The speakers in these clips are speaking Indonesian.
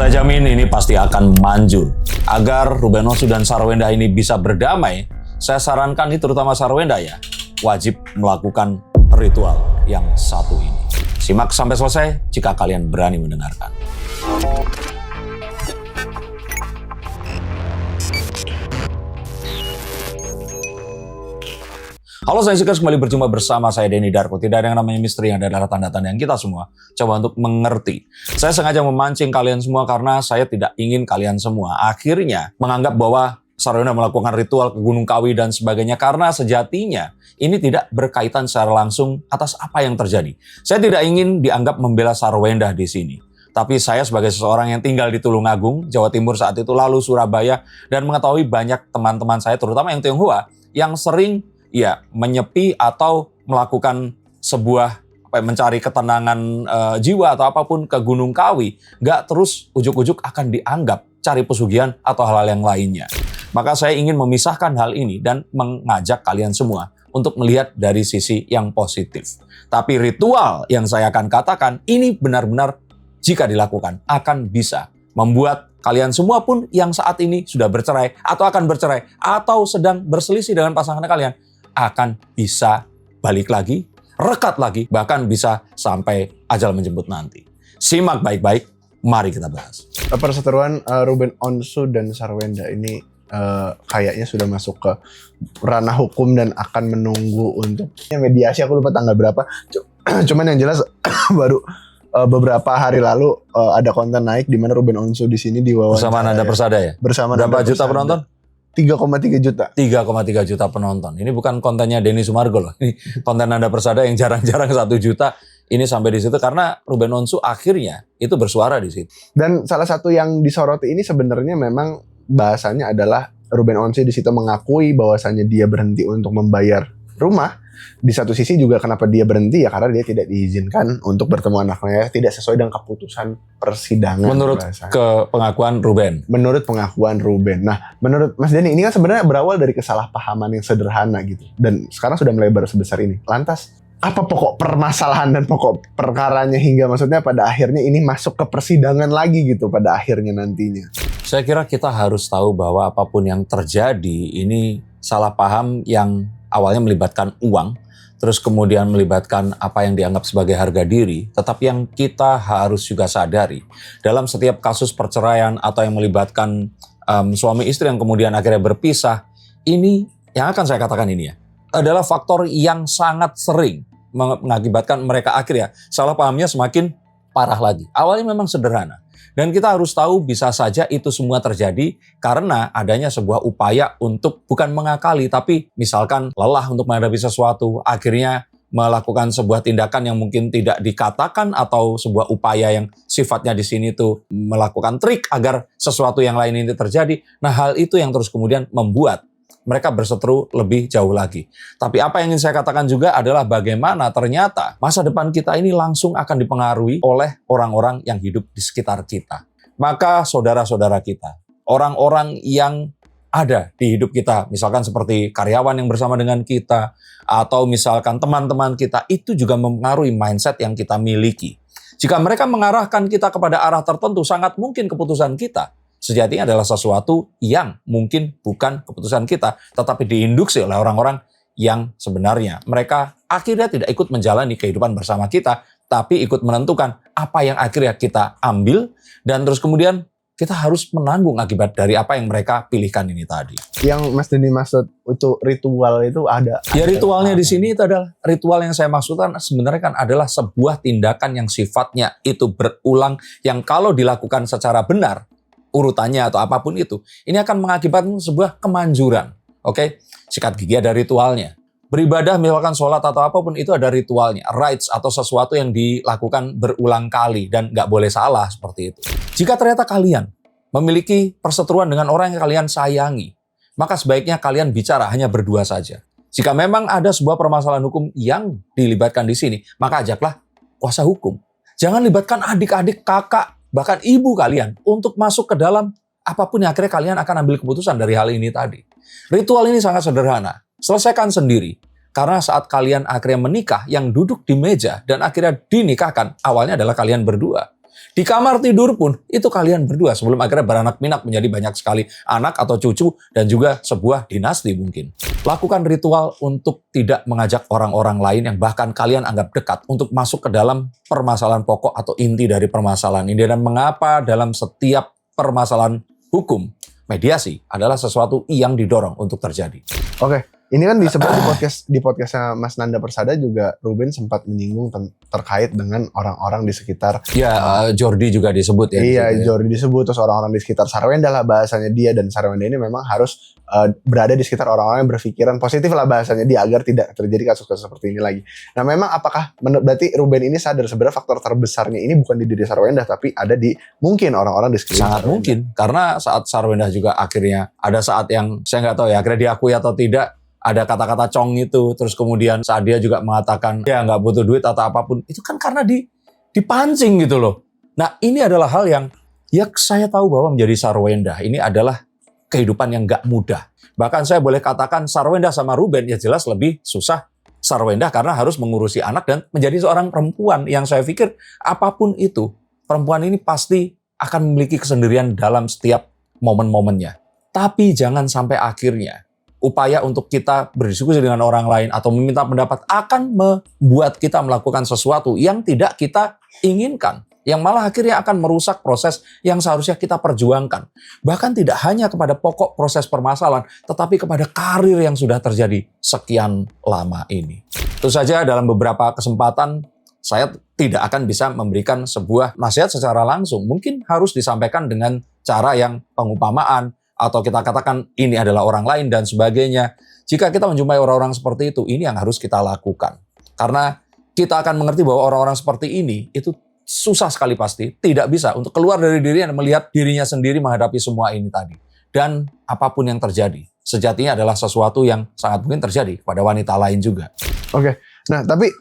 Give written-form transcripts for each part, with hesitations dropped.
Saya jamin ini pasti akan manjur. Agar Ruben Onsu dan Sarwenda ini bisa berdamai, saya sarankan ini terutama Sarwenda ya, wajib melakukan ritual yang satu ini. Simak sampai selesai jika kalian berani mendengarkan. Halo saya Sikers, kembali berjumpa bersama saya Denny Darko. Tidak ada yang namanya misteri, yang adalah tanda-tanda yang kita semua coba untuk mengerti. Saya sengaja memancing kalian semua karena saya tidak ingin kalian semua akhirnya menganggap bahwa Sarwenda melakukan ritual ke Gunung Kawi dan sebagainya, karena sejatinya ini tidak berkaitan secara langsung atas apa yang terjadi. Saya tidak ingin dianggap membela Sarwenda di sini. Tapi saya sebagai seseorang yang tinggal di Tulungagung, Jawa Timur saat itu, lalu Surabaya, dan mengetahui banyak teman-teman saya, terutama yang Tionghoa, yang sering menyepi atau melakukan sebuah mencari ketenangan jiwa atau apapun ke Gunung Kawi, nggak terus ujuk-ujuk akan dianggap cari pesugihan atau hal-hal yang lainnya. Maka saya ingin memisahkan hal ini dan mengajak kalian semua untuk melihat dari sisi yang positif. Tapi ritual yang saya akan katakan ini benar-benar jika dilakukan akan bisa membuat kalian semua pun yang saat ini sudah bercerai atau akan bercerai atau sedang berselisih dengan pasangan kalian akan bisa balik lagi, rekat lagi, bahkan bisa sampai ajal menjemput nanti. Simak baik-baik, mari kita bahas. Perseteruan Ruben Onsu dan Sarwenda ini kayaknya sudah masuk ke ranah hukum dan akan menunggu untuk mediasi. Aku lupa tanggal berapa. Cuman yang jelas baru beberapa hari lalu ada konten naik di mana Ruben Onsu di sini diwawancara bersama Nanda Persada ya. Bersama berapa Nanda juta Persada. penonton? 3,3 juta. 3,3 juta penonton. Ini bukan kontennya Denny Sumargo loh. Ini konten Nanda Persada yang jarang-jarang 1 juta. Ini sampai di situ karena Ruben Onsu akhirnya itu bersuara di situ. Dan salah satu yang disoroti ini sebenarnya memang bahasanya adalah Ruben Onsu di situ mengakui bahwasannya dia berhenti untuk membayar rumah. Di satu sisi juga kenapa dia berhenti ya karena dia tidak diizinkan untuk bertemu anaknya, tidak sesuai dengan keputusan persidangan. Menurut pengakuan Ruben. Menurut pengakuan Ruben. Nah, menurut Mas Denny ini kan sebenarnya berawal dari kesalahpahaman yang sederhana gitu. Dan sekarang sudah melebar sebesar ini. Lantas apa pokok permasalahan dan pokok perkaranya hingga maksudnya pada akhirnya ini masuk ke persidangan lagi gitu pada akhirnya nantinya. Saya kira kita harus tahu bahwa apapun yang terjadi ini salah paham yang awalnya melibatkan uang, terus kemudian melibatkan apa yang dianggap sebagai harga diri, tetapi yang kita harus juga sadari, dalam setiap kasus perceraian atau yang melibatkan suami istri yang kemudian akhirnya berpisah, ini yang akan saya katakan ini ya, adalah faktor yang sangat sering mengakibatkan mereka akhirnya salah pahamnya semakin parah lagi. Awalnya memang sederhana. Dan kita harus tahu bisa saja itu semua terjadi karena adanya sebuah upaya untuk bukan mengakali, tapi misalkan lelah untuk menghadapi sesuatu, akhirnya melakukan sebuah tindakan yang mungkin tidak dikatakan atau sebuah upaya yang sifatnya di sini tuh melakukan trik agar sesuatu yang lain ini terjadi. Nah, hal itu yang terus kemudian membuat mereka berseteru lebih jauh lagi. Tapi apa yang ingin saya katakan juga adalah bagaimana ternyata masa depan kita ini langsung akan dipengaruhi oleh orang-orang yang hidup di sekitar kita. Maka saudara-saudara kita, orang-orang yang ada di hidup kita, misalkan seperti karyawan yang bersama dengan kita, atau misalkan teman-teman kita, itu juga mempengaruhi mindset yang kita miliki. Jika mereka mengarahkan kita kepada arah tertentu, sangat mungkin keputusan kita sejatinya adalah sesuatu yang mungkin bukan keputusan kita, tetapi diinduksi oleh orang-orang yang sebenarnya mereka akhirnya tidak ikut menjalani kehidupan bersama kita, tapi ikut menentukan apa yang akhirnya kita ambil, dan terus kemudian kita harus menanggung akibat dari apa yang mereka pilihkan ini tadi. Yang Mas Denny maksud itu ritual itu ada. Ya ritualnya di sini itu adalah ritual yang saya maksudkan sebenarnya kan adalah sebuah tindakan yang sifatnya itu berulang, yang kalau dilakukan secara benar, urutannya atau apapun itu, ini akan mengakibatkan sebuah kemanjuran. Oke? Sikat gigi ada ritualnya. Beribadah misalkan sholat atau apapun itu ada ritualnya. Rites atau sesuatu yang dilakukan berulang kali dan nggak boleh salah seperti itu. Jika ternyata kalian memiliki perseteruan dengan orang yang kalian sayangi, maka sebaiknya kalian bicara hanya berdua saja. Jika memang ada sebuah permasalahan hukum yang dilibatkan di sini, maka ajaklah kuasa hukum. Jangan libatkan adik-adik, kakak, bahkan ibu kalian untuk masuk ke dalam apapun yang akhirnya kalian akan ambil keputusan dari hal ini tadi. Ritual ini sangat sederhana. Selesaikan sendiri. Karena saat kalian akhirnya menikah, yang duduk di meja dan akhirnya dinikahkan, awalnya adalah kalian berdua. Di kamar tidur pun itu kalian berdua sebelum akhirnya beranak pinak menjadi banyak sekali anak atau cucu dan juga sebuah dinasti mungkin. Lakukan ritual untuk tidak mengajak orang-orang lain yang bahkan kalian anggap dekat untuk masuk ke dalam permasalahan pokok atau inti dari permasalahan ini. Dan mengapa dalam setiap permasalahan hukum, mediasi adalah sesuatu yang didorong untuk terjadi. Oke, ini kan disebut di podcastnya Mas Nanda Persada juga Ruben sempat menyinggung terkait dengan orang-orang di sekitar. Ya, Jordi juga disebut ya. Iya, ya. Jordi disebut, terus orang-orang di sekitar Sarwenda lah bahasanya dia, dan Sarwenda ini memang harus berada di sekitar orang-orang yang berpikiran positif lah bahasanya dia agar tidak terjadi kasus-kasus seperti ini lagi. Nah, memang apakah berarti Ruben ini sadar sebenarnya faktor terbesarnya ini bukan di diri Sarwenda tapi ada di mungkin orang-orang di sekitar Sangat Sarwenda. mungkin, karena saat Sarwenda juga akhirnya ada saat yang saya nggak tahu ya, akhirnya diakui atau tidak, ada kata-kata cong itu, terus kemudian saat dia juga mengatakan ya nggak butuh duit atau apapun, itu kan karena dipancing gitu loh. Nah, ini adalah hal yang ya saya tahu bahwa menjadi Sarwenda ini adalah kehidupan yang nggak mudah. Bahkan saya boleh katakan Sarwenda sama Ruben ya jelas lebih susah Sarwenda karena harus mengurusi anak dan menjadi seorang perempuan yang saya pikir apapun itu, perempuan ini pasti akan memiliki kesendirian dalam setiap momen-momennya. Tapi jangan sampai akhirnya upaya untuk kita berdiskusi dengan orang lain atau meminta pendapat akan membuat kita melakukan sesuatu yang tidak kita inginkan, yang malah akhirnya akan merusak proses yang seharusnya kita perjuangkan. Bahkan tidak hanya kepada pokok proses permasalahan, tetapi kepada karir yang sudah terjadi sekian lama ini. Tentu saja dalam beberapa kesempatan saya tidak akan bisa memberikan sebuah nasihat secara langsung. Mungkin harus disampaikan dengan cara yang pengumpamaan, atau kita katakan ini adalah orang lain dan sebagainya. Jika kita menjumpai orang-orang seperti itu, ini yang harus kita lakukan. Karena kita akan mengerti bahwa orang-orang seperti ini itu susah sekali pasti, tidak bisa untuk keluar dari diri dan melihat dirinya sendiri menghadapi semua ini tadi. Dan apapun yang terjadi, sejatinya adalah sesuatu yang sangat mungkin terjadi pada wanita lain juga. Oke, nah tapi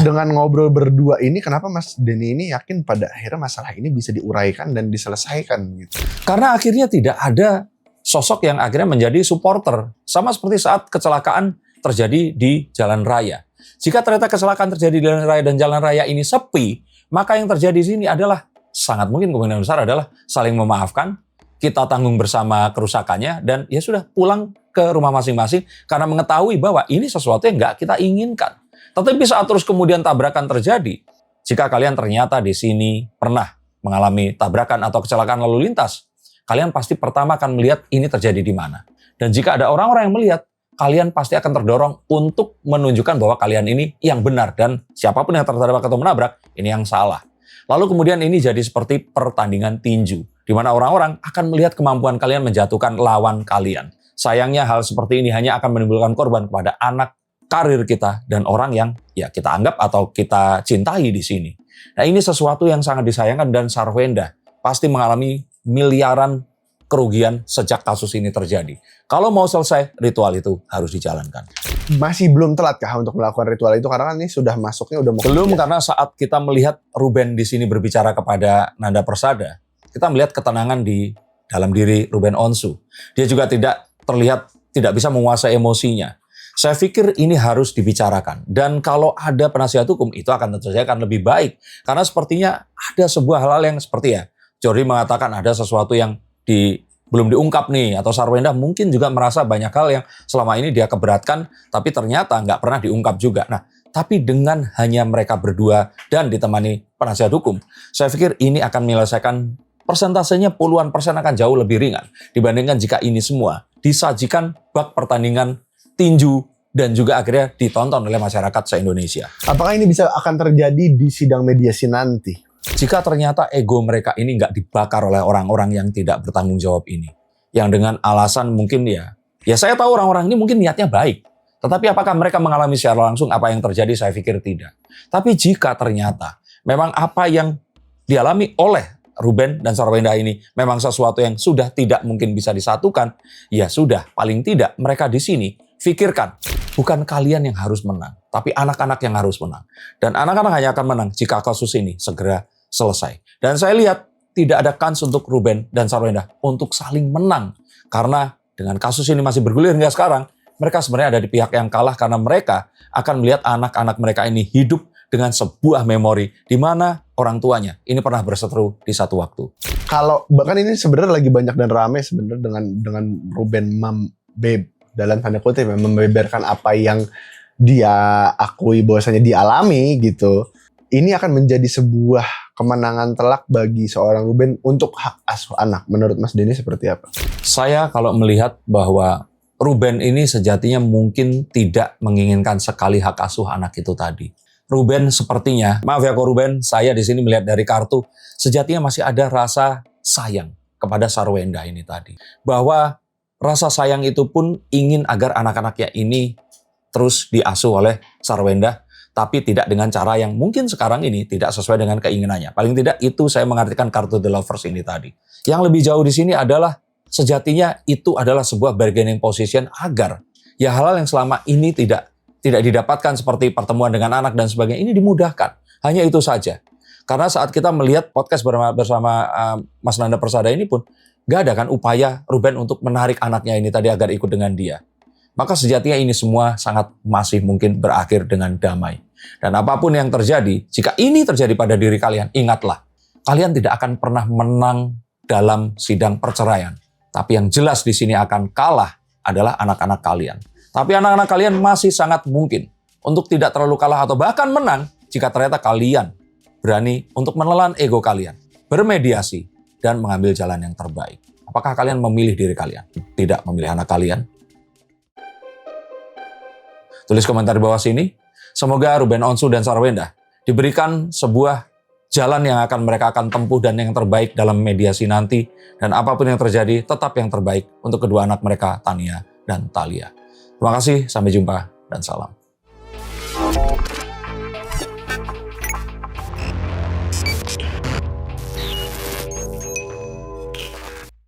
dengan ngobrol berdua ini, kenapa Mas Denny ini yakin pada akhirnya masalah ini bisa diuraikan dan diselesaikan gitu? Karena akhirnya tidak ada sosok yang akhirnya menjadi supporter. Sama seperti saat kecelakaan terjadi di jalan raya. Jika ternyata kecelakaan terjadi di jalan raya dan jalan raya ini sepi, maka yang terjadi di sini adalah sangat mungkin kemungkinan besar adalah saling memaafkan, kita tanggung bersama kerusakannya, dan ya sudah pulang ke rumah masing-masing karena mengetahui bahwa ini sesuatu yang nggak kita inginkan. Tetapi saat terus kemudian tabrakan terjadi, jika kalian ternyata di sini pernah mengalami tabrakan atau kecelakaan lalu lintas, kalian pasti pertama akan melihat ini terjadi di mana. Dan jika ada orang-orang yang melihat, kalian pasti akan terdorong untuk menunjukkan bahwa kalian ini yang benar dan siapapun yang tertabrak atau menabrak, ini yang salah. Lalu kemudian ini jadi seperti pertandingan tinju, di mana orang-orang akan melihat kemampuan kalian menjatuhkan lawan kalian. Sayangnya hal seperti ini hanya akan menimbulkan korban kepada anak, karir kita, dan orang yang ya kita anggap atau kita cintai di sini. Nah, ini sesuatu yang sangat disayangkan dan Sarwenda pasti mengalami miliaran kerugian sejak kasus ini terjadi. Kalau mau selesai, ritual itu harus dijalankan. Masih belum telat kah untuk melakukan ritual itu? Karena kan ini sudah masuknya udah mau. Belum, karena saat kita melihat Ruben di sini berbicara kepada Nanda Persada, kita melihat ketenangan di dalam diri Ruben Onsu. Dia juga tidak terlihat tidak bisa menguasai emosinya. Saya pikir ini harus dibicarakan. Dan kalau ada penasihat hukum, itu akan tentu saja akan lebih baik. Karena sepertinya ada sebuah hal-hal yang seperti ya, Jordi mengatakan ada sesuatu yang belum diungkap nih, atau Sarwenda mungkin juga merasa banyak hal yang selama ini dia keberatkan, tapi ternyata nggak pernah diungkap juga. Nah, tapi dengan hanya mereka berdua dan ditemani penasihat hukum, saya pikir ini akan menyelesaikan persentasenya puluhan persen akan jauh lebih ringan dibandingkan jika ini semua disajikan bak pertandingan tinju dan juga akhirnya ditonton oleh masyarakat se-Indonesia. Apakah ini bisa akan terjadi di sidang mediasi nanti? Jika ternyata ego mereka ini nggak dibakar oleh orang-orang yang tidak bertanggung jawab ini. Yang dengan alasan mungkin ya saya tahu orang-orang ini mungkin niatnya baik. Tetapi apakah mereka mengalami secara langsung apa yang terjadi? Saya pikir tidak. Tapi jika ternyata memang apa yang dialami oleh Ruben dan Sarwenda ini memang sesuatu yang sudah tidak mungkin bisa disatukan, ya sudah, paling tidak mereka di sini pikirkan, bukan kalian yang harus menang, tapi anak-anak yang harus menang. Dan anak-anak hanya akan menang jika kasus ini segera selesai. Dan saya lihat tidak ada kans untuk Ruben dan Sarwenda untuk saling menang. Karena dengan kasus ini masih bergulir hingga sekarang, mereka sebenarnya ada di pihak yang kalah karena mereka akan melihat anak-anak mereka ini hidup dengan sebuah memori di mana orang tuanya ini pernah berseteru di satu waktu. Kalau bahkan ini sebenarnya lagi banyak dan rame sebenarnya dengan Ruben dalam tanda kutip ya, membeberkan apa yang dia akui bahwasanya dialami gitu. Ini akan menjadi sebuah kemenangan telak bagi seorang Ruben untuk hak asuh anak. Menurut Mas Denny seperti apa? Saya kalau melihat bahwa Ruben ini sejatinya mungkin tidak menginginkan sekali hak asuh anak itu tadi. Ruben sepertinya, maaf ya kok Ruben, saya di sini melihat dari kartu, sejatinya masih ada rasa sayang kepada Sarwenda ini tadi. Bahwa rasa sayang itu pun ingin agar anak-anaknya ini terus diasuh oleh Sarwenda, tapi tidak dengan cara yang mungkin sekarang ini tidak sesuai dengan keinginannya. Paling tidak itu saya mengartikan kartu The Lovers ini tadi. Yang lebih jauh di sini adalah sejatinya itu adalah sebuah bargaining position agar ya hal-hal yang selama ini tidak didapatkan seperti pertemuan dengan anak dan sebagainya ini dimudahkan. Hanya itu saja. Karena saat kita melihat podcast bersama Mas Nanda Persada ini pun gak ada kan upaya Ruben untuk menarik anaknya ini tadi agar ikut dengan dia. Maka sejatinya ini semua sangat masih mungkin berakhir dengan damai. Dan apapun yang terjadi, jika ini terjadi pada diri kalian, ingatlah, kalian tidak akan pernah menang dalam sidang perceraian. Tapi yang jelas di sini akan kalah adalah anak-anak kalian. Tapi anak-anak kalian masih sangat mungkin untuk tidak terlalu kalah atau bahkan menang jika ternyata kalian berani untuk menelan ego kalian, bermediasi, dan mengambil jalan yang terbaik. Apakah kalian memilih diri kalian? Tidak memilih anak kalian? Tulis komentar di bawah sini. Semoga Ruben Onsu dan Sarwenda diberikan sebuah jalan yang mereka akan tempuh dan yang terbaik dalam mediasi nanti. Dan apapun yang terjadi, tetap yang terbaik untuk kedua anak mereka, Tania dan Thalia. Terima kasih, sampai jumpa, dan salam.